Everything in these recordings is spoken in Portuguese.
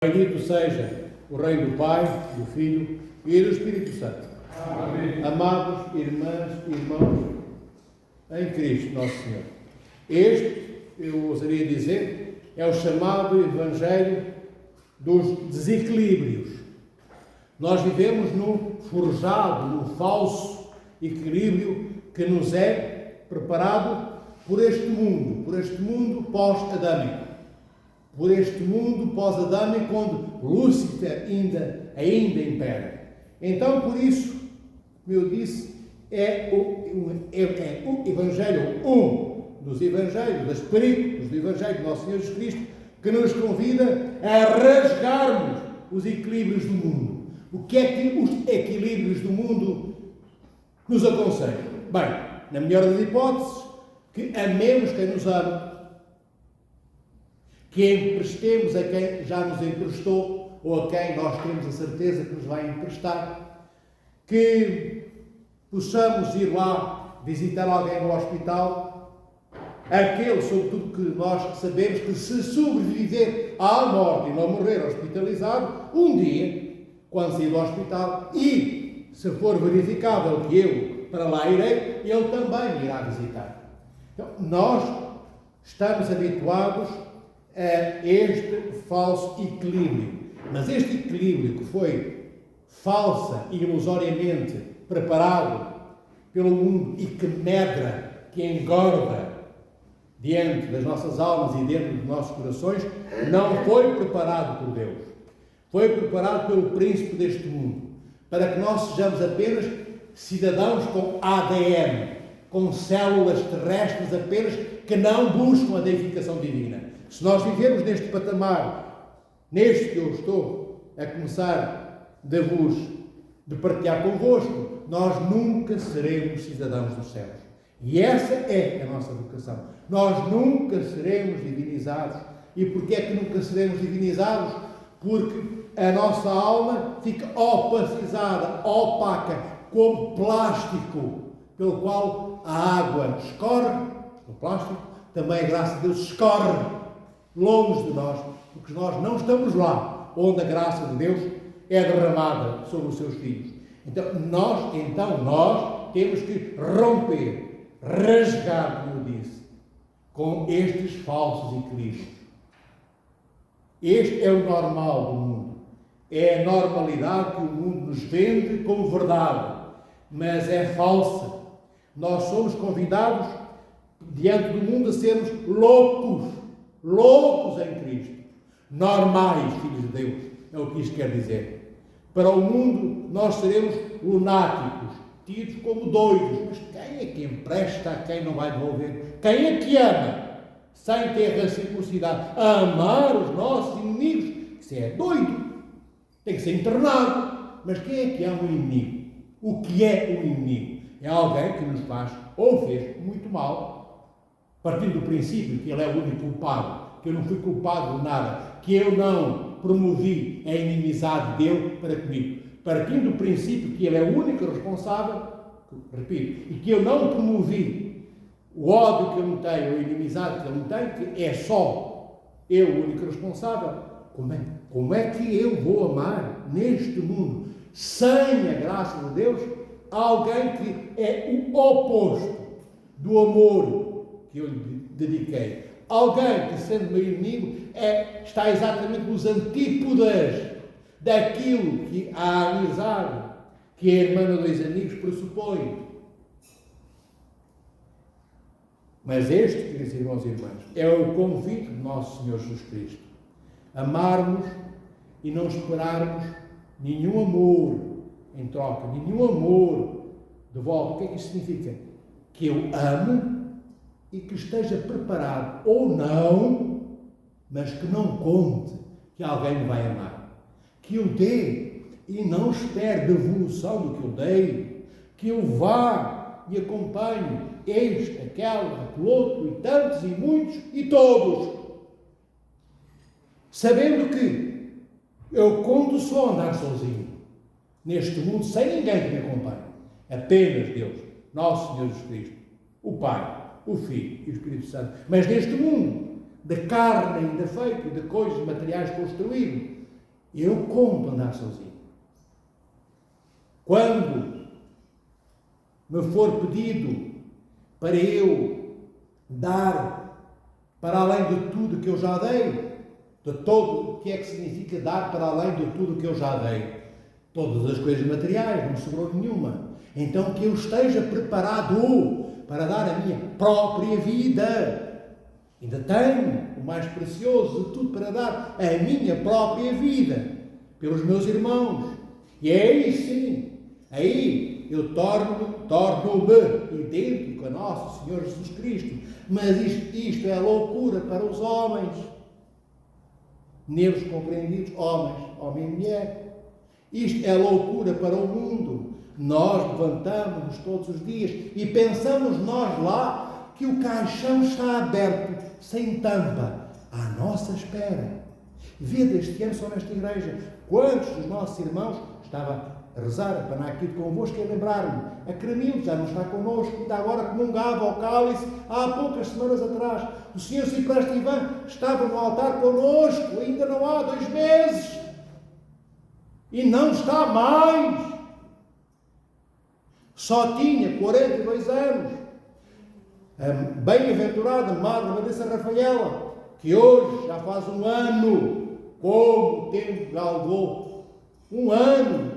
Bendito seja o reino do Pai, do Filho e do Espírito Santo. Amém. Amados irmãs e irmãos em Cristo Nosso Senhor. Este, eu ousaria dizer, é o chamado Evangelho dos desequilíbrios. Nós vivemos no forjado, no falso equilíbrio que nos é preparado por este mundo pós-adâmico. Por este mundo pós-adâmico, onde Lúcifer ainda impera. Então, por isso, como eu disse, é o Evangelho, um dos Evangelhos, das perícopas do Evangelho de Nosso Senhor Jesus Cristo, que nos convida a rasgarmos os equilíbrios do mundo. O que é que os equilíbrios do mundo nos aconselham? Bem, na melhor das hipóteses, que amemos quem nos ama, que emprestemos a quem já nos emprestou ou a quem nós temos a certeza que nos vai emprestar, que possamos ir lá visitar alguém no hospital, aquele, sobretudo, que nós sabemos que se sobreviver à morte e não morrer hospitalizado, um dia, quando sair do hospital e se for verificável que eu para lá irei, ele também me irá visitar. Então, nós estamos habituados a este falso equilíbrio. Mas este equilíbrio que foi falsa e ilusoriamente preparado pelo mundo e que medra, que engorda diante das nossas almas e dentro dos nossos corações, não foi preparado por Deus. Foi preparado pelo príncipe deste mundo, para que nós sejamos apenas cidadãos com ADN, com células terrestres apenas, que não buscam a deificação divina. Se nós vivemos neste patamar, neste que eu estou a começar de partilhar convosco, nós nunca seremos cidadãos dos céus. E essa é a nossa vocação. Nós nunca seremos divinizados. E porquê é que nunca seremos divinizados? Porque a nossa alma fica opacizada, opaca, como plástico, pelo qual a água escorre, o plástico, também a graça de Deus escorre longe de nós, porque nós não estamos lá onde a graça de Deus é derramada sobre os seus filhos. Então nós temos que romper, rasgar, como eu disse, com estes falsos equilíbrios. Este é o normal do mundo. É a normalidade que o mundo nos vende como verdade, mas é falsa. Nós somos convidados, diante do mundo, a sermos loucos em Cristo, normais, filhos de Deus, é o que isto quer dizer. Para o mundo, nós seremos lunáticos, tidos como doidos, mas quem é que empresta a quem não vai devolver? Quem é que ama, sem ter reciprocidade, a amar os nossos inimigos? Isso é doido, tem que ser internado. Mas quem é que ama o inimigo? O que é o inimigo? É alguém que nos faz ou fez muito mal, partindo do princípio que ele é o único culpado, que eu não fui culpado de nada, que eu não promovi a inimizade dele para comigo. Partindo do princípio que ele é o único responsável, repito, e que eu não promovi o ódio que ele me tem, ou a inimizade que ele me tem, que é só eu o único responsável, como é que eu vou amar neste mundo, sem a graça de Deus, alguém que é o oposto do amor que eu lhe dediquei? Alguém que, sendo meu inimigo, está exatamente nos antípodas daquilo que a amizade, que a irmã de dois amigos pressupõe. Mas este, queridos irmãos e irmãs, é o convite de nosso Senhor Jesus Cristo. Amarmos e não esperarmos nenhum amor em troca, nenhum amor de volta. O que é que isso significa? Que eu amo e que esteja preparado ou não, mas que não conte que alguém me vai amar. Que eu dê e não espere devolução do que eu dei. Que eu vá e acompanhe este, aquele, aquele outro, e tantos, e muitos, e todos. Sabendo que eu conto só andar sozinho neste mundo, sem ninguém que me acompanhe. Apenas Deus, nosso Senhor Jesus Cristo, o Pai, o Filho e o Espírito Santo. Mas neste mundo, de carne ainda feito, de coisas materiais construídas, Eu como andar sozinho? Quando me for pedido para eu dar para além de tudo que eu já dei, de todo o que é que significa dar para além de tudo que eu já dei, todas as coisas materiais, não me sobrou nenhuma, então que eu esteja preparado para dar a minha própria vida. Ainda tenho o mais precioso de tudo para dar, a minha própria vida, pelos meus irmãos. E é aí sim, aí eu torno-me idêntico a nosso Senhor Jesus Cristo. Mas isto é loucura para os homens, neles compreendidos, homem e mulher. Isto é loucura para o mundo. Nós levantamos-nos todos os dias e pensamos nós lá que o caixão está aberto, sem tampa, à nossa espera. Vede este ano só nesta igreja, quantos dos nossos irmãos, estava a rezar, a panar aqui convosco e a lembrar-me, a Cremilde já não está connosco, ainda agora comungava ao cálice, há poucas semanas atrás, o Senhor Cipreste Ivan estava no altar connosco, ainda não há 2 meses, e não está mais. Só tinha 42 anos. A bem-aventurada Madre Maria Santa Rafaela, que hoje já faz 1 ano, como o tempo galgou. 1 ano.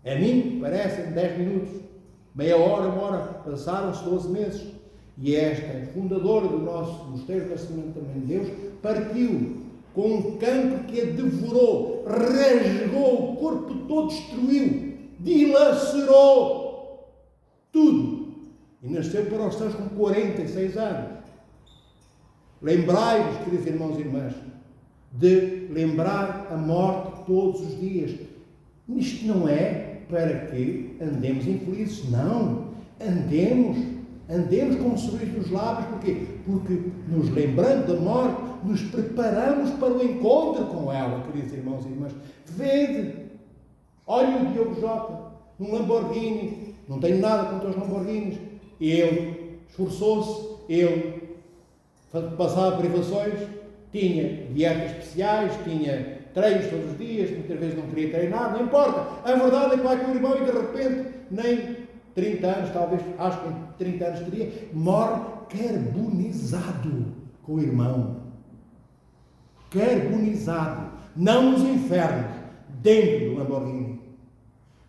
A mim parecem 10 minutos, meia hora, 1 hora, passaram-se 12 meses. E esta fundadora do nosso Mosteiro do Nascimento também de Deus partiu com um cancro que a devorou, rasgou o corpo todo, destruiu, dilacerou tudo. E nasceu para os céus com 46 anos. Lembrai-vos, queridos irmãos e irmãs, de lembrar a morte todos os dias. Isto não é para que andemos infelizes, não. Andemos com um sorriso nos lábios, porquê? Porque nos lembrando da morte, nos preparamos para o encontro com ela, queridos irmãos e irmãs. Vede, olha o Diogo Jota, num Lamborghini, não tenho nada contra os Lamborghinis, ele esforçou-se, ele passava privações, tinha dietas especiais, tinha treinos todos os dias, muitas vezes não queria treinar, não importa. A verdade é que vai com o irmão e de repente, nem 30 anos, talvez, acho que 30 anos teria, morre carbonizado com o irmão. Carbonizado. Não nos infernos, dentro do Lamborghini.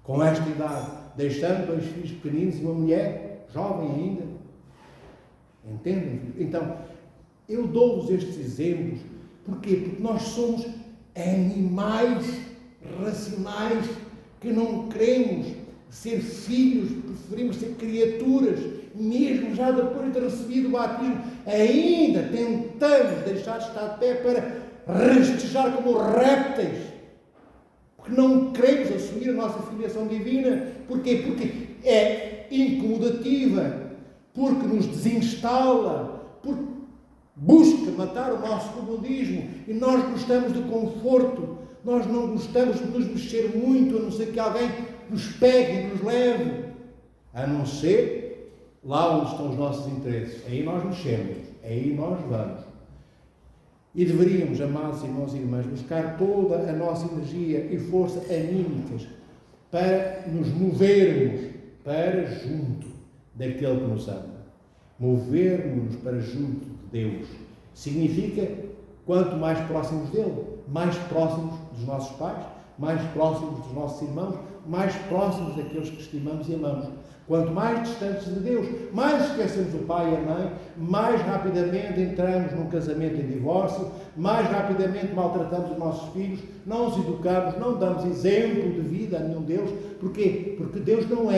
Com esta idade, deixando 2 filhos pequeninos e uma mulher, jovem ainda. Entendem? Então, eu dou-vos estes exemplos. Porquê? Porque nós somos animais racionais que não queremos ser filhos, preferimos ser criaturas, mesmo já depois de ter recebido o batismo, ainda tentamos deixar de estar de pé para rastejar como répteis, porque não queremos assumir a nossa filiação divina. Porquê? Porque é incomodativa, porque nos desinstala, porque busca matar o nosso comodismo, e nós gostamos de conforto, nós não gostamos de nos mexer muito, a não ser que alguém nos pegue e nos leve, a não ser lá onde estão os nossos interesses. Aí nós mexemos, aí nós vamos. E deveríamos, amados irmãos e irmãs, buscar toda a nossa energia e força anímicas para nos movermos para junto daquele que nos ama. Movermos-nos para junto de Deus significa quanto mais próximos dele, mais próximos dos nossos pais, mais próximos dos nossos irmãos, mais próximos daqueles que estimamos e amamos. Quanto mais distantes de Deus, mais esquecemos o pai e a mãe, mais rapidamente entramos num casamento em divórcio, mais rapidamente maltratamos os nossos filhos, não os educamos, não damos exemplo de vida a nenhum deles. Porquê? Porque Deus não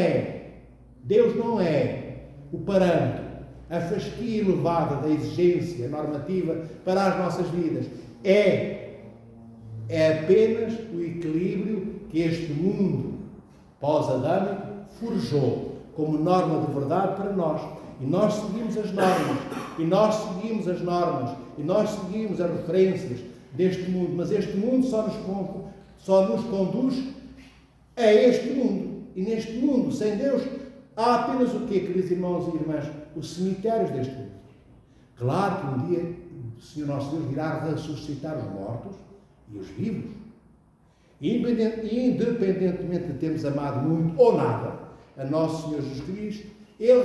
é o parâmetro, a fasquia elevada da exigência normativa para as nossas vidas. É apenas o equilíbrio que este mundo pós-adâmico forjou como norma de verdade para nós. E nós seguimos as normas, e nós seguimos as normas, e nós seguimos as referências deste mundo, mas este mundo só nos conduz a este mundo. E neste mundo, sem Deus, há apenas o quê, queridos irmãos e irmãs? Os cemitérios deste mundo. Claro que um dia o Senhor nosso Deus virá ressuscitar os mortos e os vivos. independentemente de termos amado muito ou nada a nosso Senhor Jesus Cristo, Ele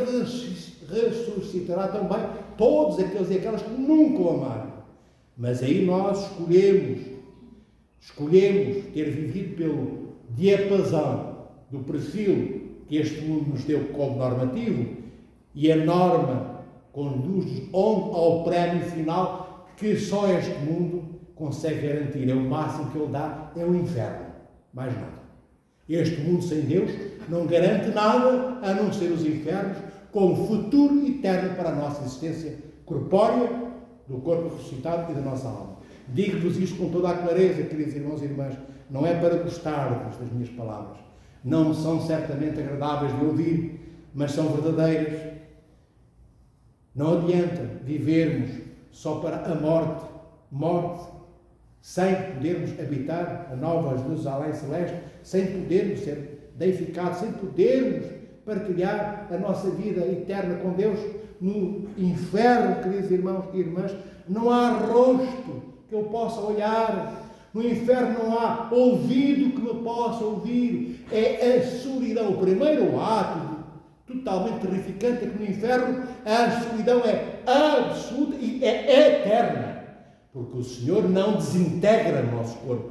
ressuscitará também todos aqueles e aquelas que nunca o amaram. Mas aí nós escolhemos ter vivido pelo diapasão do perfil que este mundo nos deu como normativo, e a norma conduz-nos ao prémio final que só este mundo consegue garantir. É o máximo que ele dá, é o inferno. Mais nada. Este mundo sem Deus não garante nada a não ser os infernos como futuro eterno para a nossa existência corpórea, do corpo ressuscitado e da nossa alma. Digo-vos isto com toda a clareza, queridos irmãos e irmãs, não é para gostar-vos das minhas palavras. Não são certamente agradáveis de ouvir, mas são verdadeiras. Não adianta vivermos só para a morte, sem podermos habitar a nova Jerusalém celeste, sem podermos ser deificados, sem podermos partilhar a nossa vida eterna com Deus no inferno, queridos irmãos e irmãs. Não há rosto que eu possa olhar, no inferno não há ouvido que me possa ouvir. É a solidão. O primeiro ato totalmente terrificante é que no inferno a solidão é absoluta e é eterna. Porque o Senhor não desintegra o nosso corpo.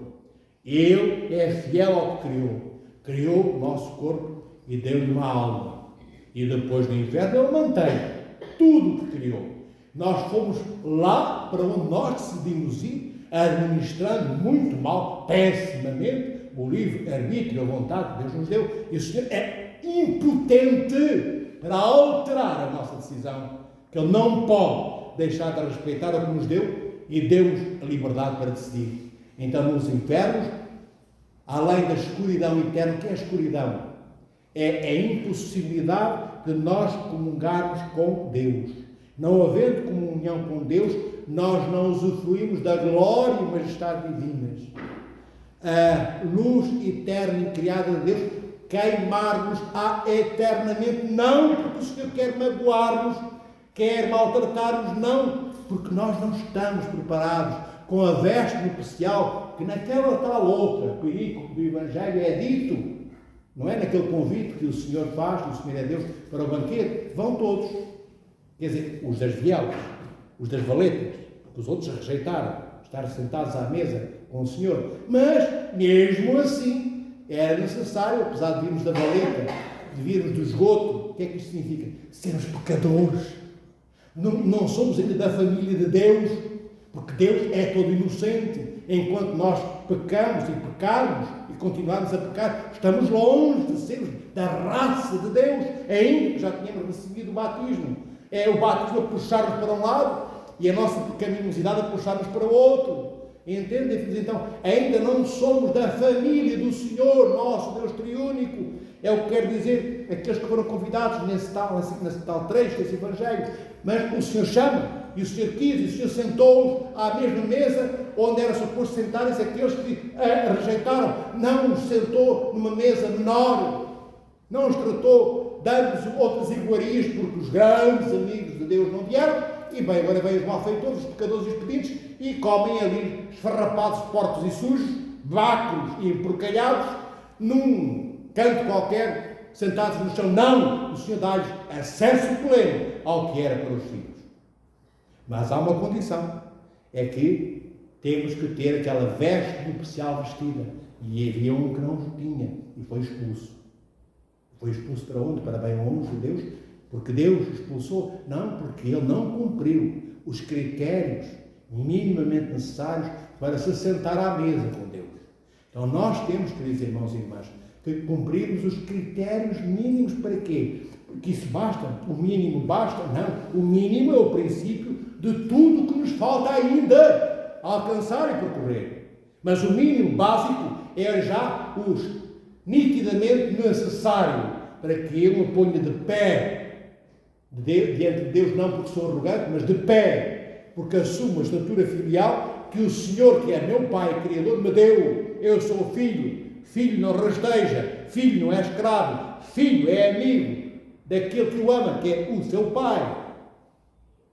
Ele é fiel ao que criou. Criou o nosso corpo e deu-lhe uma alma. E depois do inferno Ele mantém tudo o que criou. Nós fomos lá para onde nós decidimos ir, administrando muito mal, pessimamente, o livre-arbítrio, a vontade que Deus nos deu. E o Senhor é impotente para alterar a nossa decisão, que Ele não pode deixar de respeitar o que nos deu e deu-nos a liberdade para decidir. Então, nos infernos, além da escuridão eterna, o que é a escuridão? É a impossibilidade de nós comungarmos com Deus. Não havendo comunhão com Deus, nós não usufruímos da glória e majestade divinas. A luz eterna e criada de Deus queimar-nos-á eternamente, não porque o Senhor quer magoar-nos, quer maltratar-nos, não, porque nós não estamos preparados com a veste nupcial, que naquela tal outra perícope do Evangelho é dito, não é naquele convite que o Senhor faz, que o Senhor é Deus, para o banquete, vão todos. Quer dizer, os das vielas, os das valetas, porque os outros rejeitaram estar sentados à mesa com o Senhor. Mas, mesmo assim, era necessário, apesar de virmos da valeta, de virmos do esgoto, o que é que isto significa? Sermos pecadores. Não somos ainda da família de Deus, porque Deus é todo inocente. Enquanto nós pecamos e pecarmos e continuarmos a pecar, estamos longe de sermos da raça de Deus, ainda que já tenhamos recebido o batismo. É o batismo a puxar-nos para um lado e a nossa pecaminosidade a puxar-nos para o outro. Entendem? Então, ainda não somos da família do Senhor, nosso Deus triúnico. É o que quer dizer aqueles que foram convidados nesse tal trecho desse Evangelho. Mas o Senhor chama, e o Senhor quis, e o Senhor sentou-os à mesma mesa onde era suposto sentarem-se aqueles que rejeitaram. Não os sentou numa mesa menor, não os tratou dando-lhes outras iguarias, porque os grandes amigos de Deus não vieram, e bem, agora vêm os malfeitores, os pecadores e os pedintes, e comem ali esfarrapados, porcos e sujos, báculos e emporcalhados, num canto qualquer, sentados no chão. Não! O Senhor dá-lhes acesso pleno ao que era para os filhos. Mas há uma condição, é que temos que ter aquela veste nupcial vestida, e havia um que não o tinha, e foi expulso. Foi expulso para onde? Para bem longe de Deus? Porque Deus o expulsou? Não, porque ele não cumpriu os critérios minimamente necessários para se sentar à mesa com Deus. Então nós temos, queridos irmãos e irmãs, que cumprirmos os critérios mínimos para quê? Porque isso basta? O mínimo basta? Não. O mínimo é o princípio de tudo que nos falta ainda alcançar e percorrer. Mas o mínimo básico é já os nitidamente necessário para que eu me ponha de pé diante de Deus, não porque sou arrogante, mas de pé, porque assumo a estatura filial que o Senhor, que é meu Pai, Criador, me deu. Eu sou filho. Filho não rasteja, filho não é escravo, filho é amigo daquele que o ama, que é o seu Pai.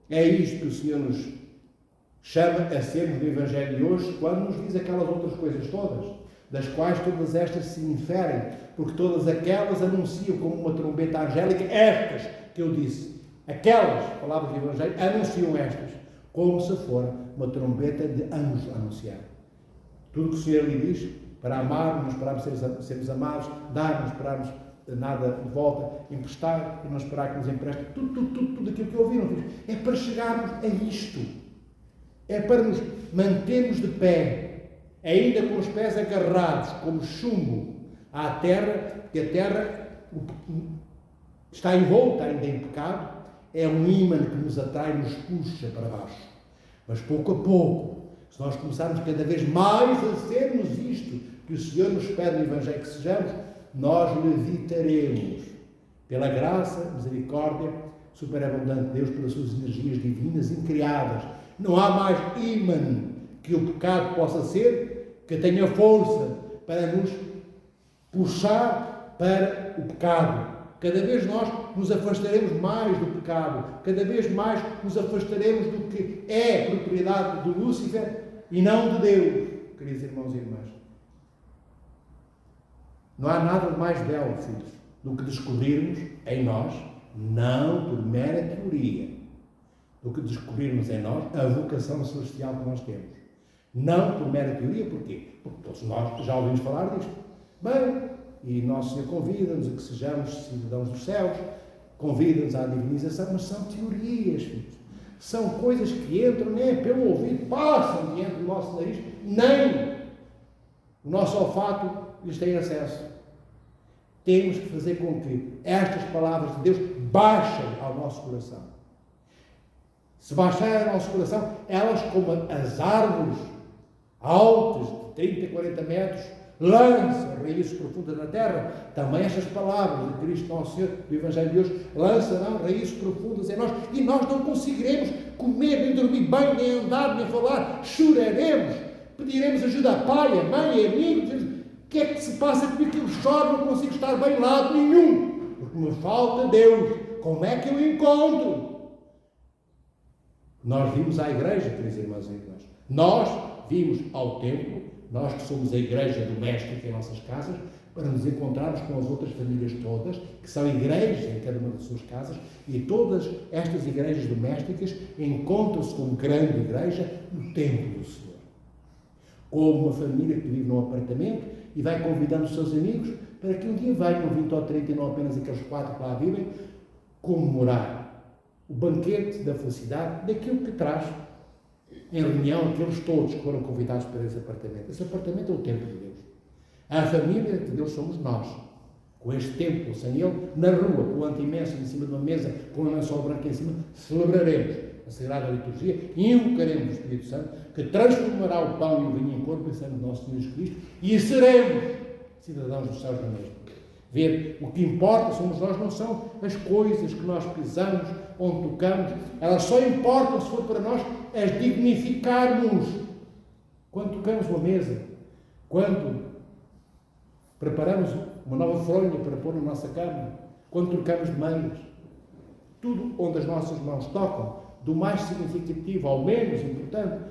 É isto que o Senhor nos chama a sermos no Evangelho de hoje, quando nos diz aquelas outras coisas todas. das quais todas estas se inferem, porque todas aquelas anunciam como uma trombeta angélica, estas que eu disse, aquelas palavras do Evangelho anunciam estas, como se for uma trombeta de anjo anunciar. Tudo o que o Senhor lhe diz, para amarmos, para sermos amados, dar, não esperarmos nada de volta, emprestar e não esperar que nos empreste, tudo aquilo que ouviram, é para chegarmos a isto, é para nos mantermos de pé, ainda com os pés agarrados, como chumbo, à terra, porque a terra está envolta ainda em pecado, é um ímã que nos atrai, nos puxa para baixo. Mas pouco a pouco, se nós começarmos cada vez mais a sermos isto que o Senhor nos pede no Evangelho que sejamos, nós levitaremos pela graça, misericórdia, superabundante de Deus, pelas suas energias divinas incriadas. Não há mais ímã que o pecado possa ser, que tenha força para nos puxar para o pecado. Cada vez nós nos afastaremos mais do pecado, cada vez mais nos afastaremos do que é propriedade de Lúcifer e não de Deus, queridos irmãos e irmãs. Não há nada de mais belo, filhos, do que descobrirmos em nós, não por mera teoria, do que descobrirmos em nós a vocação celestial que nós temos. Não por mera teoria, porquê? Porque todos nós já ouvimos falar disto. Bem, e Nosso Senhor convida-nos a que sejamos cidadãos dos céus, convida-nos à divinização, mas são teorias, filhos. São coisas que entram nem pelo ouvido, passam diante do nosso nariz, nem o nosso olfato lhes tem acesso. Temos que fazer com que estas palavras de Deus baixem ao nosso coração. Se baixarem ao nosso coração, elas, como as árvores altas de 30, 40 metros, lançam raízes profundas na terra, também estas palavras de Cristo Nosso Senhor, do Evangelho de Deus, lançarão raízes profundas em nós, e nós não conseguiremos comer, nem dormir bem, nem andar, nem falar, choraremos, pediremos ajuda a pai, a mãe, a amigos. O que é que se passa comigo que eu choro, não consigo estar bem em lado nenhum, porque me falta Deus. Como é que eu encontro? Nós vimos à igreja, queridos irmãos e irmãs. Nós vimos ao templo, nós que somos a igreja doméstica em nossas casas, para nos encontrarmos com as outras famílias todas, que são igrejas em cada uma das suas casas, e todas estas igrejas domésticas encontram-se como grande igreja no templo do Senhor. Como uma família que vive num apartamento e vai convidando os seus amigos para que um dia venham 20 ou 30 e não apenas aqueles 4 que lá vivem, comemorar o banquete da felicidade, daquilo que traz em reunião aqueles todos que foram convidados para esse apartamento. Esse apartamento é o templo de Deus. A família de Deus somos nós. Com este templo, sem ele, na rua, com o antimenso em cima de uma mesa, com a lençol branco em cima, celebraremos a Sagrada Liturgia e invocaremos o Espírito Santo, que transformará o pão e o vinho em corpo e sangue do nosso Senhor Jesus Cristo, e seremos cidadãos dos céus na mesma. Ver, o que importa somos nós, não são as coisas que nós pisamos, onde tocamos, elas só importam se for para nós as dignificarmos. Quando tocamos uma mesa, quando preparamos uma nova fronha para pôr na nossa cama, quando trocamos de meias, tudo onde as nossas mãos tocam, do mais significativo ao menos importante,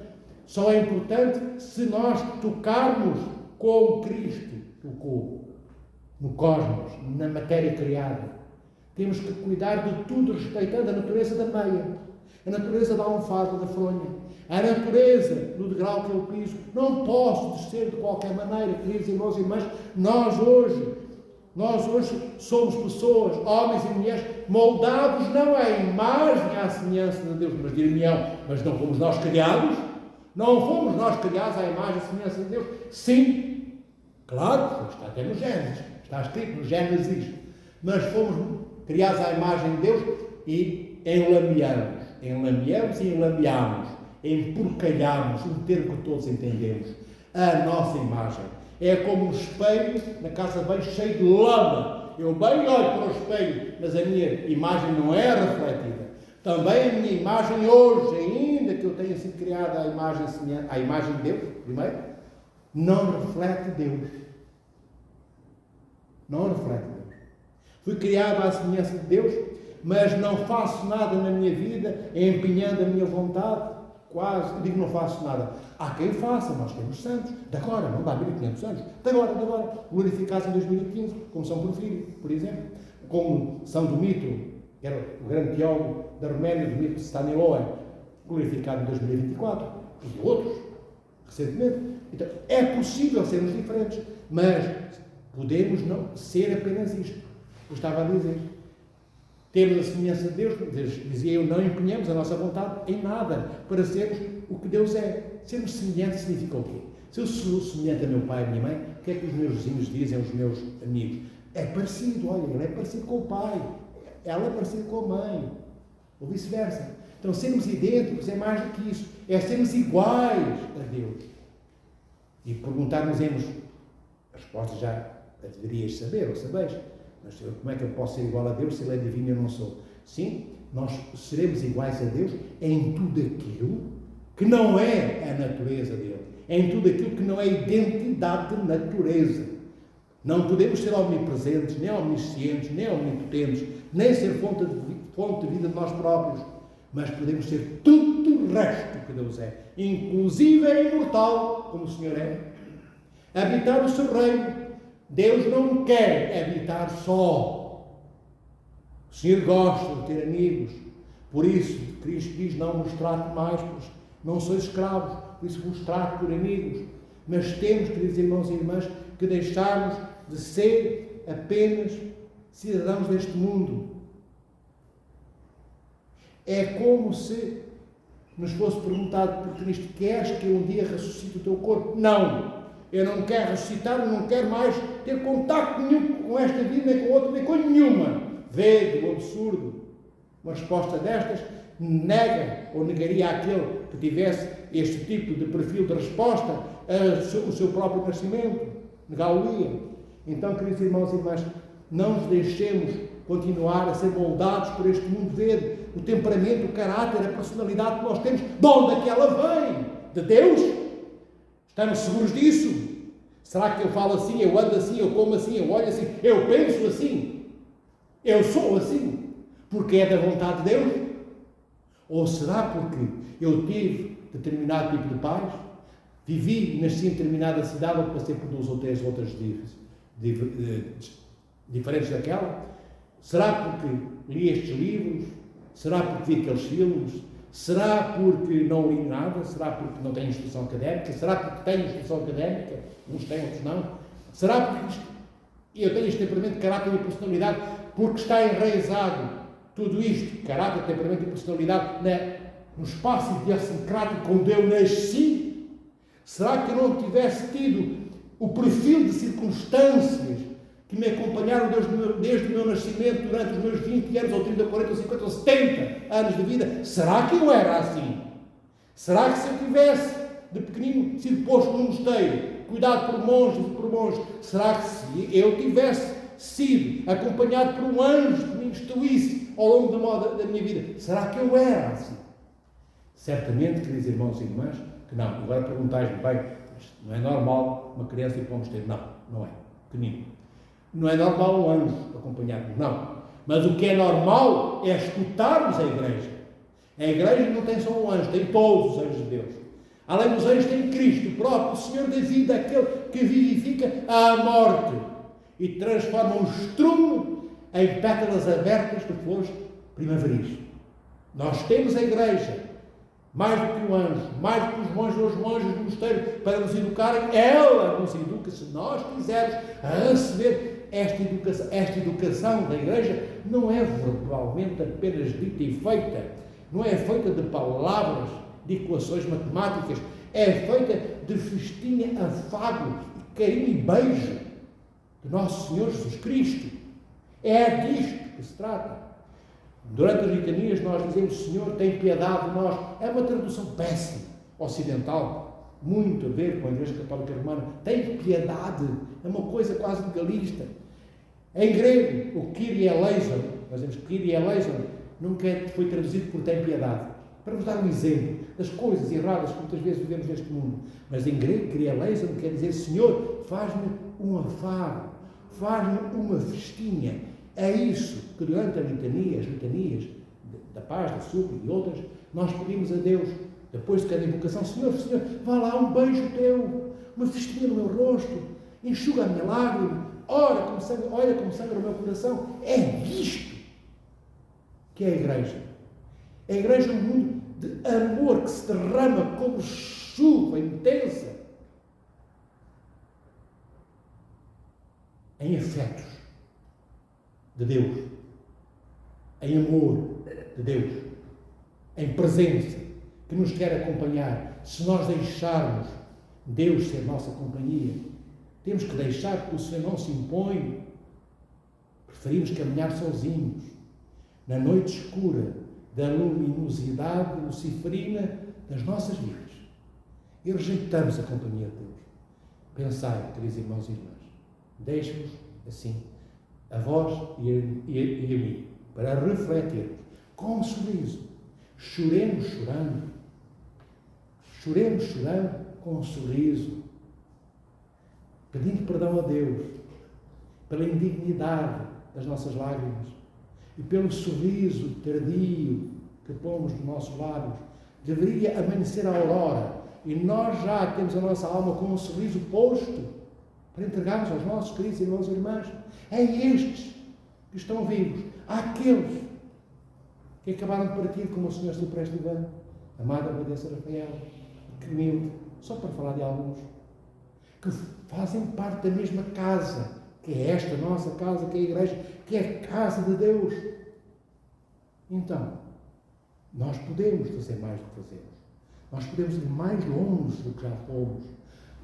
só é importante se nós tocarmos como Cristo tocou no cosmos, na matéria criada. Temos que cuidar de tudo respeitando a natureza da meia, a natureza da almofada, da fronha, a natureza do degrau que eu piso. Não posso descer de qualquer maneira, queridos irmãos e irmãs. Nós hoje somos pessoas, homens e mulheres, moldados não à imagem, à semelhança de Deus, mas dir-me-ão, mas não fomos nós criados? Não fomos nós criados à imagem e semelhança de Deus? Sim, claro, está até no Gênesis, está escrito no Gênesis, mas fomos criados à imagem de Deus e enlameamos e enlameamos, emporcalhamos, um termo que todos entendemos, a nossa imagem. É como um espelho na casa de banho cheio de lama. Eu bem olho para o espelho, mas a minha imagem não é refletida. Também a minha imagem hoje, ainda que eu tenha sido criada à imagem de Deus, primeiro, não reflete Deus. Não reflete Deus. Fui criado à semelhança de Deus, mas não faço nada na minha vida empenhando a minha vontade, quase, eu digo não faço nada. Há quem faça, nós temos santos, de agora, não dá 1500 anos, de agora, glorificados em 2015, como São Porfírio, por exemplo, como São Domitro, que era o grande teólogo da Roménia, Domitro Staniloae, glorificado em 2024, e outros, recentemente. Então, é possível sermos diferentes, mas podemos não ser apenas isto. Eu estava a dizer, temos a semelhança de Deus, dizia eu, não empenhamos a nossa vontade em nada para sermos o que Deus é. Sermos semelhantes significa o quê? Se eu sou semelhante a meu pai e a minha mãe, o que é que os meus vizinhos dizem, os meus amigos? É parecido, olha, ele é parecido com o pai, ela é parecida com a mãe, ou vice-versa. Então, sermos idênticos é mais do que isso, é sermos iguais a Deus. E perguntarmos-nos, a resposta já a deverias saber, ou sabeis, mas como é que eu posso ser igual a Deus se Ele é divino e eu não sou? Sim, nós seremos iguais a Deus em tudo aquilo que não é a natureza dele, em tudo aquilo que não é a identidade de natureza. Não podemos ser omnipresentes, nem omniscientes, nem omnipotentes, nem ser fonte de vida de nós próprios, mas podemos ser tudo o resto que Deus é, inclusive é imortal, como o Senhor é. Habitar o seu reino. Deus não quer habitar só. O Senhor gosta de ter amigos. Por isso, Cristo diz, não vos trato mais, pois não sois escravos, por isso vos trato por amigos. Mas temos, queridos irmãos e irmãs, que deixarmos de ser apenas cidadãos deste mundo. É como se nos fosse perguntado por Cristo, queres que um dia ressuscite o teu corpo? Não! Eu não quero ressuscitar, eu não quero mais ter contacto nenhum com esta vida, nem com outra, nem com nenhuma. Vede o absurdo. Uma resposta destas nega ou negaria aquele que tivesse este tipo de perfil de resposta o seu próprio nascimento, negá-lo-ia. Então, queridos irmãos e irmãs, não nos deixemos continuar a ser moldados por este mundo. Vede o temperamento, o caráter, a personalidade que nós temos, de onde é que ela vem? De Deus? Estamos seguros disso? Será que eu falo assim, eu ando assim, eu como assim, eu olho assim, eu penso assim? Eu sou assim? Porque é da vontade de Deus? Ou será porque eu tive determinado tipo de pais, vivi e nasci em determinada cidade, ou passei por 2 ou 3 outras diferentes daquela? Será porque li estes livros? Será porque vi aqueles filmes? Será porque não li nada? Será porque não tenho instrução académica? Será porque tenho instrução académica? Uns têm, outros não. Será porque eu tenho este temperamento de caráter e personalidade porque está enraizado tudo isto, caráter, temperamento e personalidade, no espaço idiosincrático onde eu nasci? Será que eu não tivesse tido o perfil de circunstâncias que me acompanharam desde o meu nascimento, durante os meus 20 anos, ou 30, 40, ou 50, ou 70 anos de vida? Será que eu era assim? Será que se eu tivesse, de pequenino, sido posto num mosteiro, cuidado por monges e por monges, será que se eu tivesse sido acompanhado por um anjo que me instruísse ao longo da minha vida, será que eu era assim? Certamente, queridos irmãos e irmãs, que não. Agora perguntais-me, bem, não é normal uma criança ir para um mosteiro? Não, não é. Pequenino. Não é normal um anjo acompanhar-nos, não. Mas o que é normal é escutarmos a igreja. A igreja não tem só um anjo, tem todos os anjos de Deus. Além dos anjos tem Cristo, o próprio Senhor da vida, aquele que vivifica a morte e transforma um estrume em pétalas abertas de flores primaveris. Nós temos a igreja, mais do que o anjo, mais do que os monges do mosteiro, para nos educarem. Ela nos educa, se nós quisermos receber esta educação da igreja. Não é verbalmente apenas dita e feita, não é feita de palavras, de equações matemáticas, é feita de festinha, afago, carinho e beijo de nosso Senhor Jesus Cristo. É disto que se trata. Durante as litanias nós dizemos, Senhor, tem piedade de nós. É uma tradução péssima, ocidental, muito a ver com a Igreja Católica Romana. Tem piedade, é uma coisa quase legalista. Em grego, o Kyrie eleison, nós dizemos Kyrie eleison, nunca foi traduzido por tem piedade. Para vos dar um exemplo das coisas erradas que muitas vezes vivemos neste mundo. Mas em grego, Kyrie eleison quer dizer, Senhor, faz-me um afago, faz-me uma festinha. É isso que durante as litanias da paz, da súplica e outras, nós pedimos a Deus. depois de cada invocação, Senhor, Senhor, vá lá, um beijo teu, uma festinha no meu rosto, enxuga a minha lágrima, olha como sangra o meu coração. É isto que é a igreja. É a igreja um mundo de amor que se derrama como chuva intensa em afetos de Deus, em amor de Deus, em presença que nos quer acompanhar. Se nós deixarmos Deus ser nossa companhia, temos que deixar, porque o Senhor não se impõe. Preferimos caminhar sozinhos na noite escura da luminosidade luciferina das nossas vidas e rejeitamos a companhia de Deus. Pensai, queridos irmãos e irmãs, deixe-vos assim a vós e a mim, para refletirmos com um sorriso. Choremos chorando com um sorriso, pedindo perdão a Deus pela indignidade das nossas lágrimas e pelo sorriso tardio que pomos nos nossos lábios. Deveria amanhecer a aurora e nós já temos a nossa alma com um sorriso posto para entregarmos aos nossos queridos irmãos e irmãs. É estes que estão vivos. Há aqueles que acabaram de partir, como o Senhor Cipreste Ivan, amada Abadesa Rafael, Cremilde, só para falar de alguns, que fazem parte da mesma casa, que é esta nossa casa, que é a igreja, que é a casa de Deus. Então, nós podemos fazer mais do que fazemos. Nós podemos ir mais longe do que já fomos.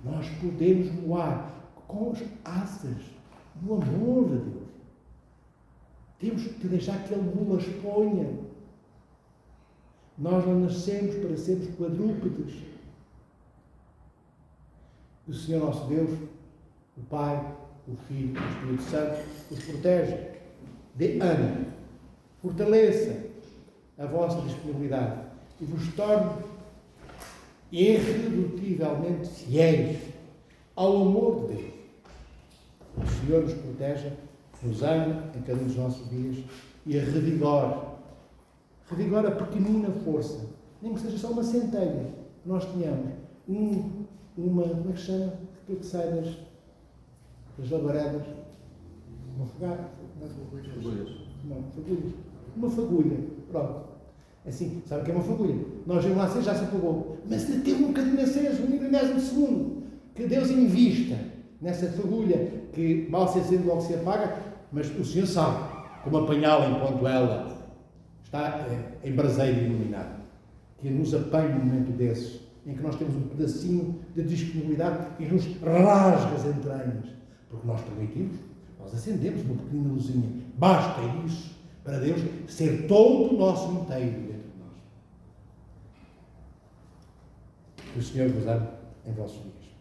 Nós podemos voar com as asas do amor de Deus. Temos que deixar que Ele nos as ponha. Nós não nascemos para sermos quadrúpedes. O Senhor nosso Deus, o Pai, o Filho e o Espírito Santo, os protege. Dê ânimo, fortaleça a vossa disponibilidade e vos torne irredutivelmente fiéis ao amor de Deus. O Senhor nos proteja, nos ame em cada um dos nossos dias e a revigore a pequenina força, nem que seja só uma centelha, que nós tenhamos como é que chama? Aquilo que sai das labaredas? Uma fogata? Uma fagulha. Pronto. Assim, sabe o que é uma fagulha? Nós vemos lá, já se apagou. Mas ainda teve um bocadinho aceso, um milionésimo segundo. Que Deus invista nessa fagulha que mal se acende, logo se apaga, mas o Senhor sabe como apanhá-la enquanto ela está em braseiro iluminado. Que nos apanhe num momento desses, em que nós temos um pedacinho de disponibilidade e nos rasga as entranhas. Porque nós permitimos, nós acendemos uma pequena luzinha. Basta isso para Deus ser todo o nosso inteiro dentro de nós. Que o Senhor vos ame em vossos dias.